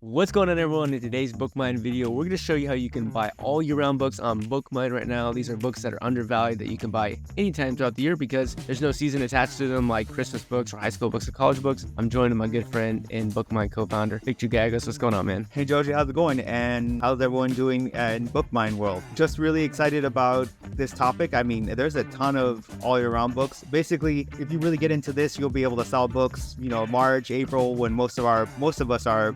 What's going on, everyone? In today's BookMine video, we're going to show you how you can buy all year-round books on BookMine right now. These are books that are undervalued that you can buy anytime throughout the year because there's no season attached to them like Christmas books or high school books or college books. I'm joined with my good friend and BookMine co-founder, Victor Gagos. What's going on, man? Hey Joji, how's it going? And how's everyone doing in BookMine world? Just really excited about this topic. I mean, there's a ton of all year round books. Basically, if you really get into this, you'll be able to sell books, March, April, when most of us are,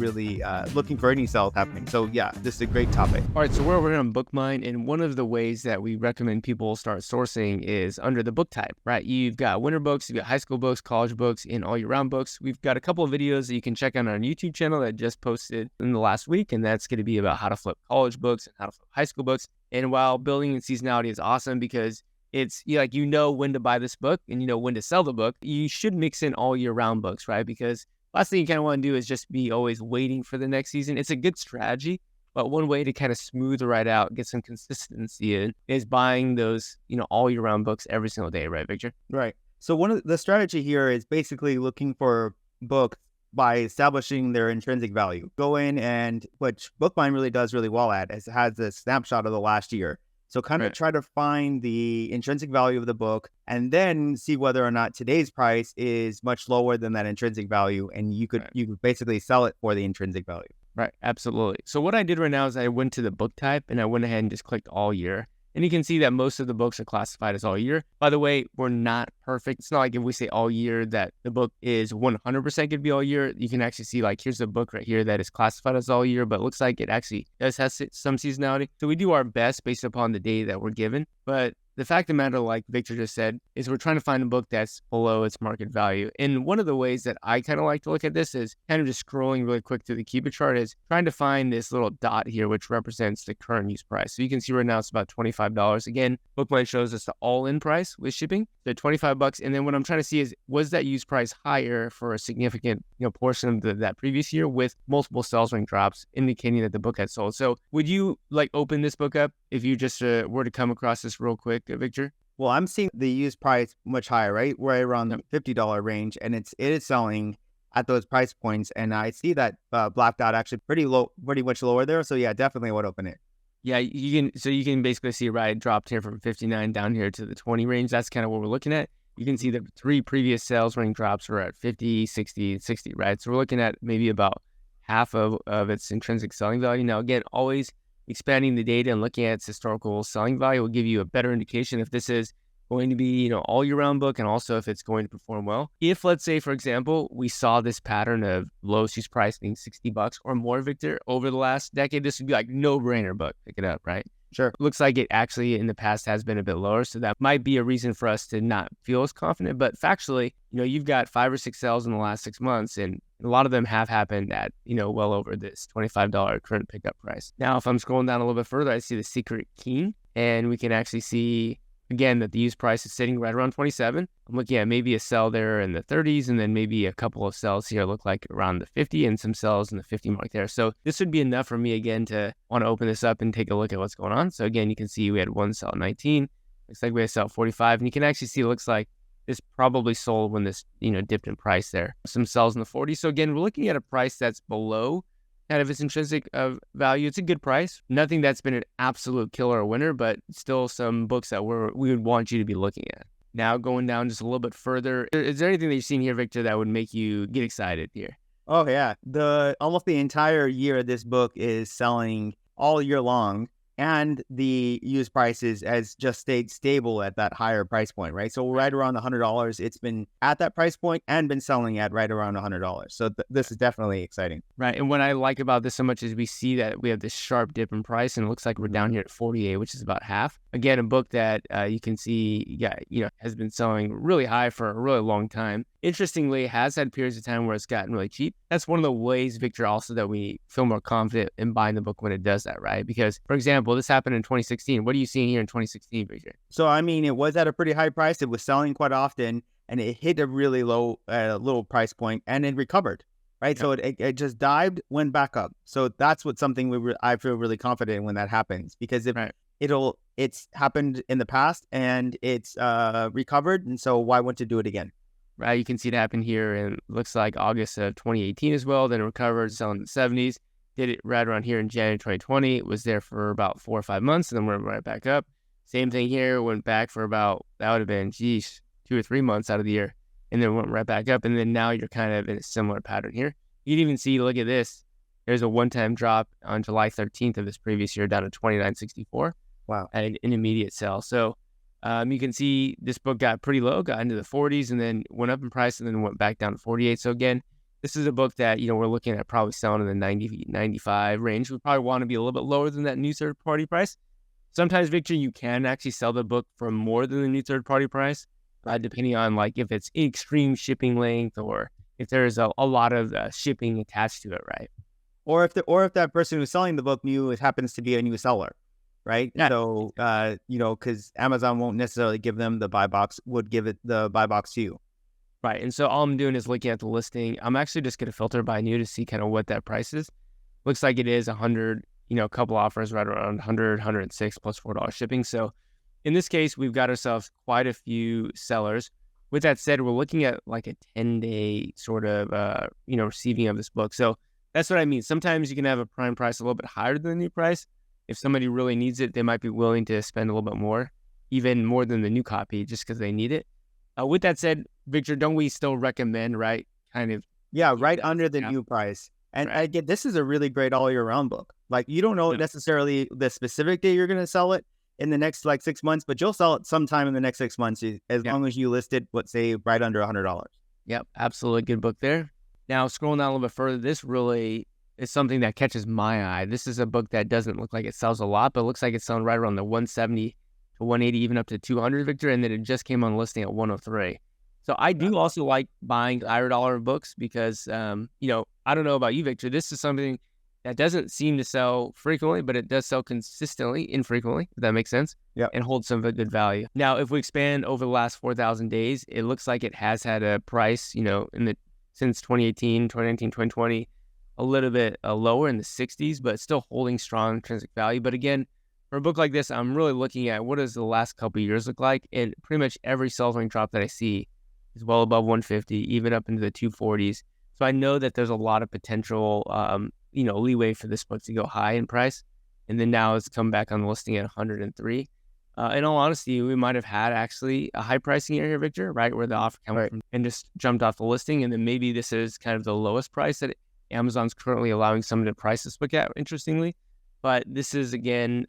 really looking for any sales happening. So yeah, this is a great topic. All right, so we're over here on BookMine, and one of the ways that we recommend people start sourcing is under the book type, right? You've got winter books, you've got high school books, college books, and all year round books. We've got a couple of videos that you can check out on our YouTube channel that just posted in the last week, and that's going to be about how to flip college books and how to flip high school books. And while building in seasonality is awesome because it's when to buy this book and when to sell the book, you should mix in all year round books, right? Because last thing you kind of want to do is just be always waiting for the next season. It's a good strategy, but one way to kind of smooth the ride out, get some consistency in, is buying those, all year round books every single day, right, Victor? Right. So one of the strategy here is basically looking for books by establishing their intrinsic value. Go in and, which BookMine really does really well at, is has a snapshot of the last year. So kind of try to find the intrinsic value of the book and then see whether or not today's price is much lower than that intrinsic value. And you could basically sell it for the intrinsic value. Right. Absolutely. So what I did right now is I went to the book type and I went ahead and just clicked all year. And you can see that most of the books are classified as all year. By the way, we're not perfect. It's not like if we say all year that the book is 100% going to be all year. You can actually see here's a book right here that is classified as all year, but it looks like it actually does have some seasonality. So we do our best based upon the data that we're given. But the fact of the matter, like Victor just said, is we're trying to find a book that's below its market value. And one of the ways that I kind of like to look at this is kind of just scrolling really quick through the Keep chart is trying to find this little dot here, which represents the current use price. So you can see right now it's about $25. Again, BookMine shows us the all-in price with shipping, so $25. And then what I'm trying to see is, was that use price higher for a significant portion of that previous year with multiple sales ring drops indicating that the book had sold? So would you open this book up if you just were to come across this real quick, Victor? Well, I'm seeing the used price much higher, right? Right around the $50 range, and it is selling at those price points. And I see that black dot actually pretty much lower there. So yeah, definitely would open it. Yeah, you can basically see, right, it dropped here from 59 down here to the 20 range. That's kind of what we're looking at. You can see the three previous sales ring drops were at 50, 60, and 60, right? So we're looking at maybe about half of its intrinsic selling value. Now, again, always expanding the data and looking at its historical selling value will give you a better indication if this is going to be, all year round book and also if it's going to perform well. If, let's say, for example, we saw this pattern of lowest use price being $60 or more, Victor, over the last decade, this would be no brainer book. Pick it up, right? Sure. Looks like it actually in the past has been a bit lower. So that might be a reason for us to not feel as confident. But factually, you've got 5 or 6 sales in the last 6 months, and a lot of them have happened at, well over this $25 current pickup price. Now, if I'm scrolling down a little bit further, I see the Secret King, and we can actually see, again, that the used price is sitting right around 27. I'm looking at maybe a sell there in the 30s, and then maybe a couple of sells here look like around the 50 and some sells in the 50 mark there. So this would be enough for me, again, to want to open this up and take a look at what's going on. So again, you can see we had one sell at 19. Looks like we had a sell at 45. And you can actually see it looks like this probably sold when this, dipped in price there. Some sells in the 40s. So again, we're looking at a price that's below kind of its intrinsic value. It's a good price. Nothing that's been an absolute killer or winner, but still some books that we would want you to be looking at. Now going down just a little bit further, is there anything that you've seen here, Victor, that would make you get excited here? Oh yeah, almost the entire year this book is selling all year long, and the used prices has just stayed stable at that higher price point, right? So right around $100, it's been at that price point and been selling at right around $100. So this is definitely exciting. Right. And what I like about this so much is we see that we have this sharp dip in price, and it looks like we're down here at 48, which is about half. Again, a book that you can see, has been selling really high for a really long time. Interestingly, it has had periods of time where it's gotten really cheap. That's one of the ways, Victor, also that we feel more confident in buying the book when it does that, right? Because, for example, this happened in 2016. What are you seeing here in 2016, Victor? So, I mean, it was at a pretty high price. It was selling quite often, and it hit a really low little price point, and it recovered, right? Yeah. So it just dived, went back up. So that's something I feel really confident when that happens, because it's happened in the past and it's recovered, and so why wouldn't you do it again? right? You can see it happen here in looks like August of 2018 as well. Then it recovered, selling in the 70s. Did it right around here in January 2020. It was there for about 4 or 5 months, and then went right back up. Same thing here. Went back for about, that would have been, 2 or 3 months out of the year, and then went right back up. And then now you're kind of in a similar pattern here. You can even see, look at this. There's a one-time drop on July 13th of this previous year down to $29.64. Wow. At an immediate sell. So you can see this book got pretty low, got into the 40s, and then went up in price, and then went back down to 48. So again, this is a book that, we're looking at probably selling in the 90, 95 range. We probably want to be a little bit lower than that new third-party price. Sometimes, Victor, you can actually sell the book for more than the new third-party price, depending on like if it's extreme shipping length or if there's a lot of shipping attached to it, right? Or if that person who's selling the book knew it happens to be a new seller, right? Yeah. So, because Amazon won't necessarily give them the buy box, would give it the buy box to you. Right. And so all I'm doing is looking at the listing. I'm actually just going to filter by new to see kind of what that price is. Looks like it is 100, a couple offers right around 100, 106 plus $4 shipping. So in this case, we've got ourselves quite a few sellers. With that said, we're looking at like a 10-day sort of, receiving of this book. So that's what I mean. Sometimes you can have a prime price a little bit higher than the new price. If somebody really needs it, they might be willing to spend a little bit more, even more than the new copy, just because they need it. With that said, Victor, don't we still recommend, right? Kind of. Yeah, right under the new price. And Right. again, this is a really great all year round book. Like you don't know necessarily the specific day you're going to sell it in the next like 6 months, but you'll sell it sometime in the next 6 months as long as you list it, let's say right under $100. Yep, absolutely good book there. Now, scrolling down a little bit further, this really is something that catches my eye. This is a book that doesn't look like it sells a lot, but it looks like it's selling right around the 170 to 180, even up to 200, Victor, and then it just came on listing at 103. So I do also like buying higher dollar books because, I don't know about you, Victor. This is something that doesn't seem to sell frequently, but it does sell consistently, infrequently, if that makes sense, and holds some good value. Now, if we expand over the last 4,000 days, it looks like it has had a price, since 2018, 2019, 2020, a little bit lower in the 60s, but still holding strong intrinsic value. But again, for a book like this, I'm really looking at what does the last couple of years look like, and pretty much every sell range drop that I see is well above 150, even up into the 240s. So I know that there's a lot of potential, leeway for this book to go high in price. And then now it's come back on the listing at 103. In all honesty, we might have had actually a high pricing area, Victor, right, where the offer came from and just jumped off the listing. And then maybe this is kind of the lowest price that Amazon's currently allowing someone to price this book at, interestingly. But this is, again,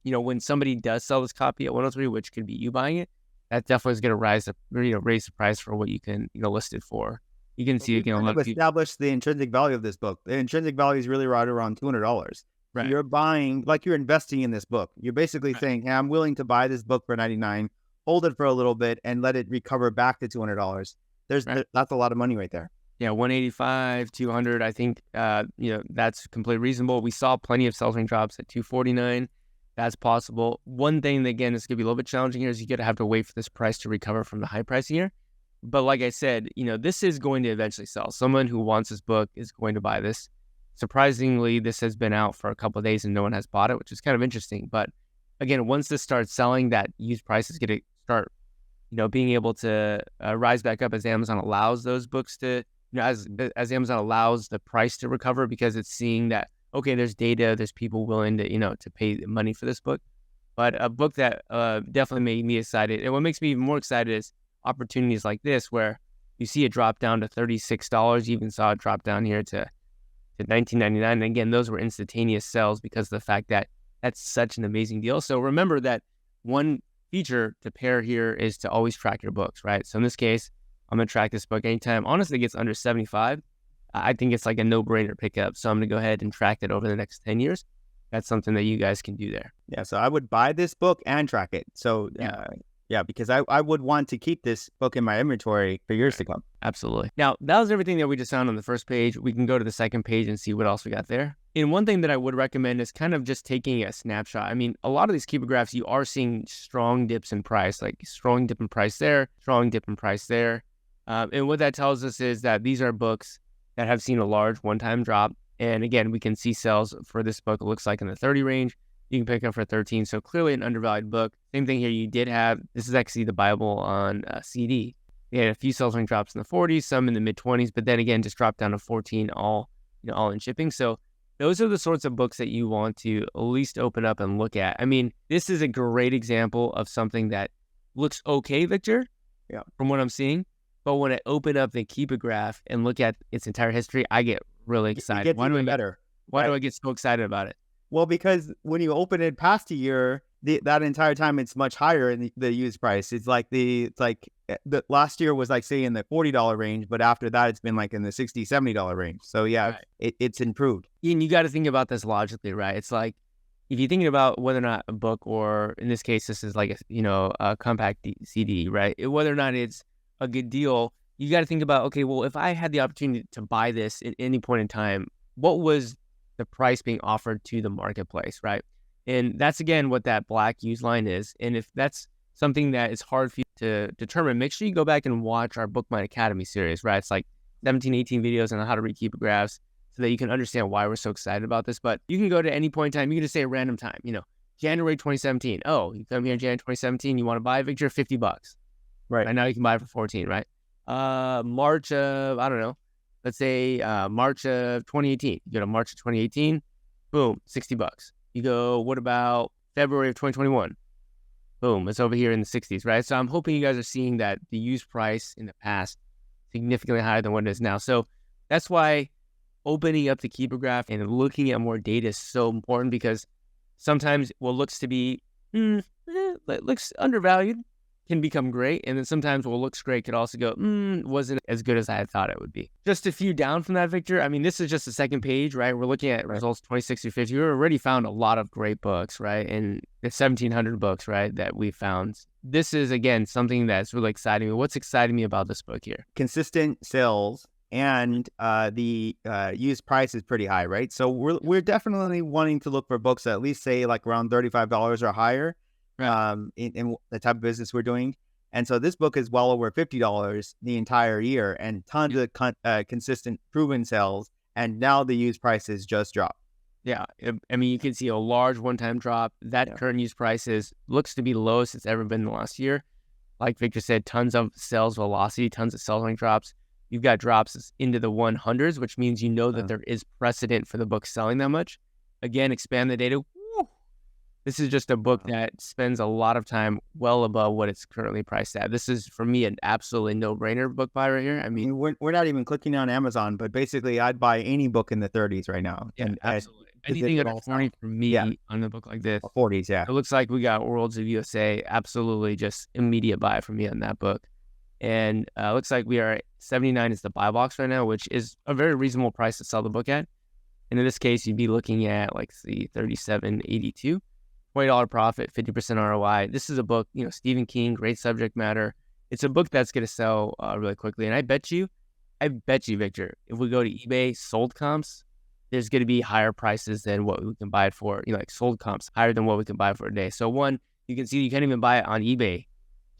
when somebody does sell this copy at 103, which could be you buying it, that definitely is going to raise the price for what you can, list it for. You can see, establish the intrinsic value of this book. The intrinsic value is really right around $200. Right. So you're buying, like you're investing in this book. You're basically saying, hey, I'm willing to buy this book for $99, hold it for a little bit, and let it recover back to $200. That's a lot of money right there. Yeah, 185, 200. I think, that's completely reasonable. We saw plenty of sell range drops at 249. That's possible. One thing that, again, is going to be a little bit challenging here is you're going to have to wait for this price to recover from the high price here. But like I said, this is going to eventually sell. Someone who wants this book is going to buy this. Surprisingly, this has been out for a couple of days and no one has bought it, which is kind of interesting. But again, once this starts selling, that used price is going to start, being able to rise back up as Amazon allows those books to, as Amazon allows the price to recover, because it's seeing that, okay, there's data, there's people willing to, to pay money for this book. But a book that definitely made me excited. And what makes me even more excited is opportunities like this, where you see it drop down to $36. You even saw it drop down here to $19.99. And again, those were instantaneous sales because of the fact that that's such an amazing deal. So remember that one feature to pair here is to always track your books, right? So in this case, I'm going to track this book anytime. Honestly, it gets under 75. I think it's like a no-brainer pickup. So I'm going to go ahead and track it over the next 10 years. That's something that you guys can do there. Yeah, so I would buy this book and track it. So because I would want to keep this book in my inventory for years to come. Absolutely. Now, that was everything that we just found on the first page. We can go to the second page and see what else we got there. And one thing that I would recommend is kind of just taking a snapshot. I mean, a lot of these keeper graphs, you are seeing strong dips in price, like strong dip in price there, strong dip in price there. And what that tells us is that these are books that have seen a large one-time drop. And again, we can see sales for this book, it looks like in the 30 range. You can pick up for 13. So clearly an undervalued book. Same thing here. You did have, this is actually the Bible on CD. They had a few sales rank drops in the 40s, some in the mid 20s, but then again, just dropped down to 14 all in shipping. So those are the sorts of books that you want to at least open up and look at. I mean, this is a great example of something that looks okay, Victor, from what I'm seeing. But when I open up the Keepa graph and look at its entire history, I get really excited. Why do I get so excited about it? Well, because when you open it past a year, that entire time it's much higher in the used price. It's like the last year was like, say, in the $40 range, but after that it's been like in the $60, $70 range. So yeah, right. It's improved. And you got to think about this logically, right? It's like, if you're thinking about whether or not a book, or in this case, this is like a compact CD, right? Whether or not it's a good deal, you got to think about, okay, well, if I had the opportunity to buy this at any point in time, what was the price being offered to the marketplace, right? And that's, again, what that black used line is. And if that's something that is hard for you to determine, make sure you go back and watch our BookMine Academy series, right? It's like 17, 18 videos on how to read Keepa graphs so that you can understand why we're so excited about this. But you can go to any point in time. You can just say a random time, January 2017. Oh, you come here in January 2017, you want to buy a Victor, $50. Right. And now you can buy it for 14, right? March of, I don't know, let's say March of 2018. You go to March of 2018, boom, $60. You go, what about February of 2021? Boom, it's over here in the 60s, right? So I'm hoping you guys are seeing that the used price in the past significantly higher than what it is now. So that's why opening up the Keepa graph and looking at more data is so important, because sometimes what looks to be, looks undervalued can become great. And then sometimes what looks great could also go, wasn't as good as I had thought it would be. Just a few down from that, Victor. I mean, this is just the second page, right? We're looking at results 26 through 50. We already found a lot of great books, right? And the 1,700 books, right, that we found. This is, again, something that's really exciting me. What's exciting me about this book here? Consistent sales, and the used price is pretty high, right? So we're definitely wanting to look for books that at least say like around $35 or higher. Right. In the type of business we're doing. And so this book is well over $50 the entire year, and tons of consistent proven sales. And now the used prices just dropped. Yeah. I mean, you can see a large one-time drop. That current used prices looks to be the lowest it's ever been in the last year. Like Victor said, tons of sales velocity, tons of sales rank drops. You've got drops into the 100s, which means that there is precedent for the book selling that much. Again, expand the data. This is just a book that spends a lot of time well above what it's currently priced at. This is, for me, an absolutely no-brainer book buy right here. I mean, we're not even clicking on Amazon, but basically I'd buy any book in the 30s right now. Yeah, absolutely. Anything under 40 for me on a book like this. 40s, yeah. It looks like we got Worlds of USA. Absolutely just immediate buy for me on that book. And looks like we are at 79 is the buy box right now, which is a very reasonable price to sell the book at. And in this case, you'd be looking at like the 37.82. $20 profit, 50% ROI. This is a book, Stephen King, great subject matter. It's a book that's going to sell really quickly. And I bet you, Victor, if we go to eBay sold comps, there's going to be higher prices than what we can buy it for. Like sold comps higher than what we can buy it for a day. So one, you can see you can't even buy it on eBay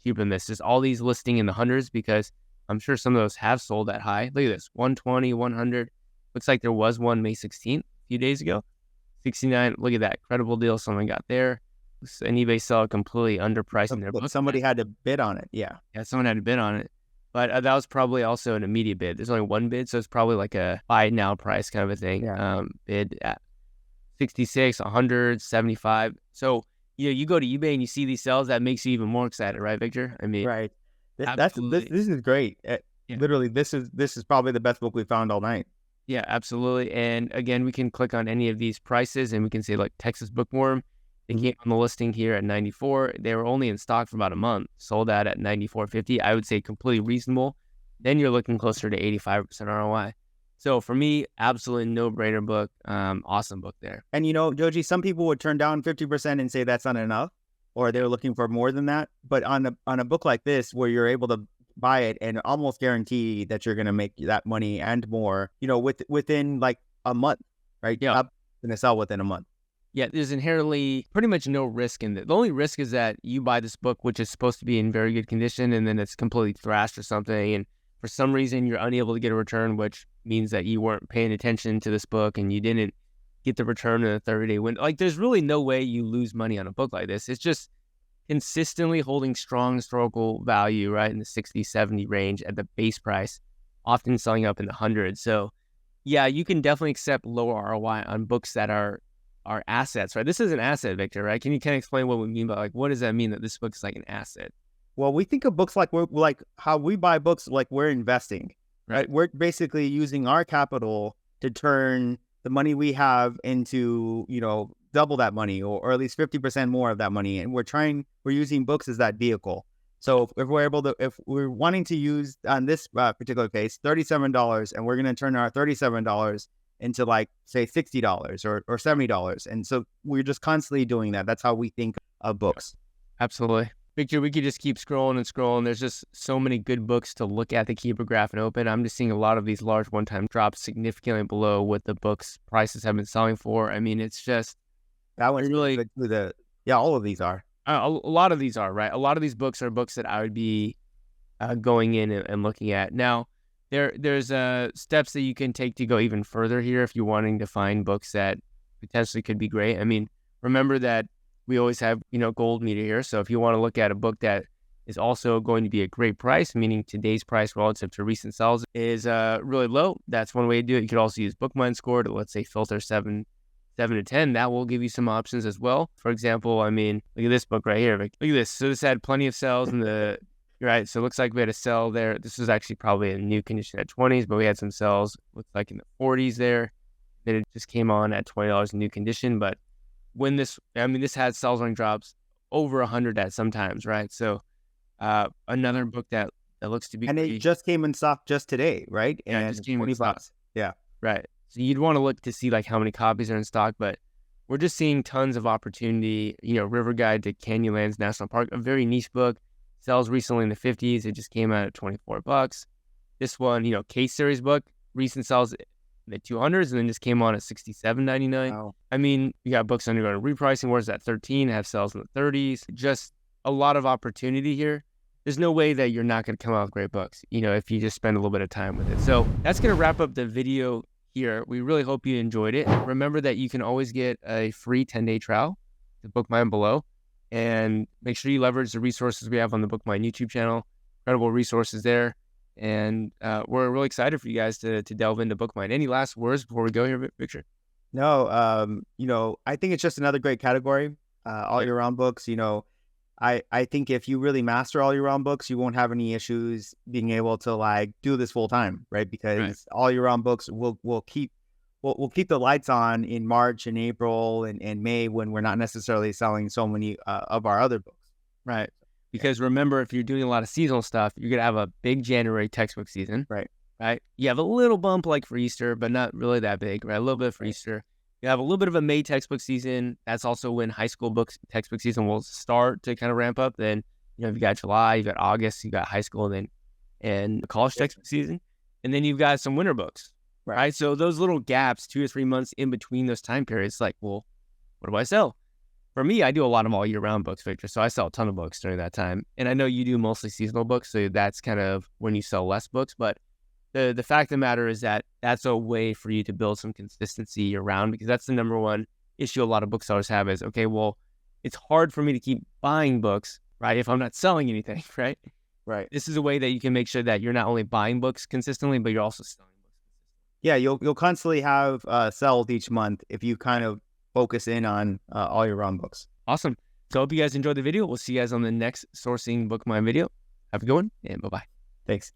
cheaper than this. Just all these listing in the hundreds, because I'm sure some of those have sold that high. Look at this, 120, 100. Looks like there was one May 16th, a few days ago. 69, look at that. Credible deal someone got there. And eBay saw completely underpriced in their book. Somebody had to bid on it, yeah. Yeah, someone had to bid on it. But that was probably also an immediate bid. There's only one bid, so it's probably like a buy now price kind of a thing. Yeah. Bid at 66, 100, 75. So, you go to eBay and you see these sales, that makes you even more excited, right, Victor? I mean, right. This is great. Literally, this is probably the best book we found all night. Yeah, absolutely. And again, we can click on any of these prices and we can say like Texas Bookworm. They came on the listing here at 94. They were only in stock for about a month. Sold out at 94.50. I would say completely reasonable. Then you're looking closer to 85% ROI. So for me, absolutely no-brainer book. Awesome book there. And Joji, some people would turn down 50% and say that's not enough, or they're looking for more than that. But on a book like this, where you're able to buy it and almost guarantee that you're going to make that money and more, within like a month, right? Yeah. I'm going to sell within a month. Yeah, there's inherently pretty much no risk in it. The only risk is that you buy this book, which is supposed to be in very good condition, and then it's completely thrashed or something. And for some reason, you're unable to get a return, which means that you weren't paying attention to this book and you didn't get the return in a 30-day window. Like, there's really no way you lose money on a book like this. It's just consistently holding strong historical value, right, in the 60, 70 range at the base price, often selling up in the hundreds. So yeah, you can definitely accept lower ROI on books that are assets, right? This is an asset, Victor, right? Can you kind of explain what we mean by, like, what does that mean that this book is like an asset? Well, we think of books like we're like how we buy books like we're investing, right? We're basically using our capital to turn the money we have into, double that money or at least 50% more of that money. And we're using books as that vehicle. So if we're wanting to use, on this particular case, $37, and we're going to turn our $37 into, like, say, $60 or $70. And so we're just constantly doing that. That's how we think of books. Absolutely. Victor, we could just keep scrolling and scrolling. There's just so many good books to look at that keep a graph and open. I'm just seeing a lot of these large one-time drops significantly below what the books prices have been selling for. I mean, it's just that one's really good. All of these are. A lot of these are, right? A lot of these books are books that I would be going in and looking at. Now, there's steps that you can take to go even further here if you're wanting to find books that potentially could be great. I mean, remember that we always have, gold meter here. So if you want to look at a book that is also going to be a great price, meaning today's price relative to recent sales is really low, that's one way to do it. You could also use BookMine score to, let's say, filter 7 to 10. That will give you some options as well. For example, I mean, look at this book right here. Look at this. So this had plenty of sales in the, right? So it looks like we had a sell there. This was actually probably a new condition at 20s, but we had some sales, looks like in the 40s there. Then it just came on at $20 in new condition. But when this had sales rank drops over 100 at sometimes, right? So another book that looks to be and it just came in stock just today, right? Yeah, and it just came in stock. Yeah, right. So you'd want to look to see, like, how many copies are in stock, but we're just seeing tons of opportunity. River Guide to Canyonlands National Park, a very niche book, sells recently in the 50s. It just came out at $24. This one, case series book, recent sales in the 200s, and then just came on at $67.99. Wow. I mean, you got books undergoing repricing. Where's that 13? Have sales in the 30s. Just a lot of opportunity here. There's no way that you're not going to come out with great books, if you just spend a little bit of time with it. So that's going to wrap up the video here. We really hope you enjoyed it. Remember that you can always get a free 10-day trial to BookMine below, and make sure you leverage the resources we have on the BookMine YouTube channel. Incredible resources there. And we're really excited for you guys to delve into BookMine. Any last words before we go here, Victor? No, I think it's just another great category. All year round books, I think if you really master all year round books, you won't have any issues being able to, like, do this full time, right? Because all year round books will keep the lights on in March and April and May, when we're not necessarily selling so many of our other books. Right. Because remember, if you're doing a lot of seasonal stuff, you're going to have a big January textbook season. Right. You have a little bump like for Easter, but not really that big, right? A little bit for Easter. You have a little bit of a May textbook season. That's also when high school textbook season will start to kind of ramp up. Then, you've got July, you've got August, you've got high school, and the college textbook season. And then you've got some winter books, right? So those little gaps, 2 to 3 months in between those time periods, like, well, what do I sell? For me, I do a lot of all year round books, Victor. So I sell a ton of books during that time. And I know you do mostly seasonal books. So that's kind of when you sell less books. But the fact of the matter is that that's a way for you to build some consistency around, because that's the number one issue a lot of booksellers have is, okay, well, it's hard for me to keep buying books, right, if I'm not selling anything, right? Right. This is a way that you can make sure that you're not only buying books consistently, but you're also selling books consistently. Yeah, you'll constantly have sales each month if you kind of focus in on all your round books. Awesome. So I hope you guys enjoyed the video. We'll see you guys on the next Sourcing BookMine video. Have a good one, and bye-bye. Thanks.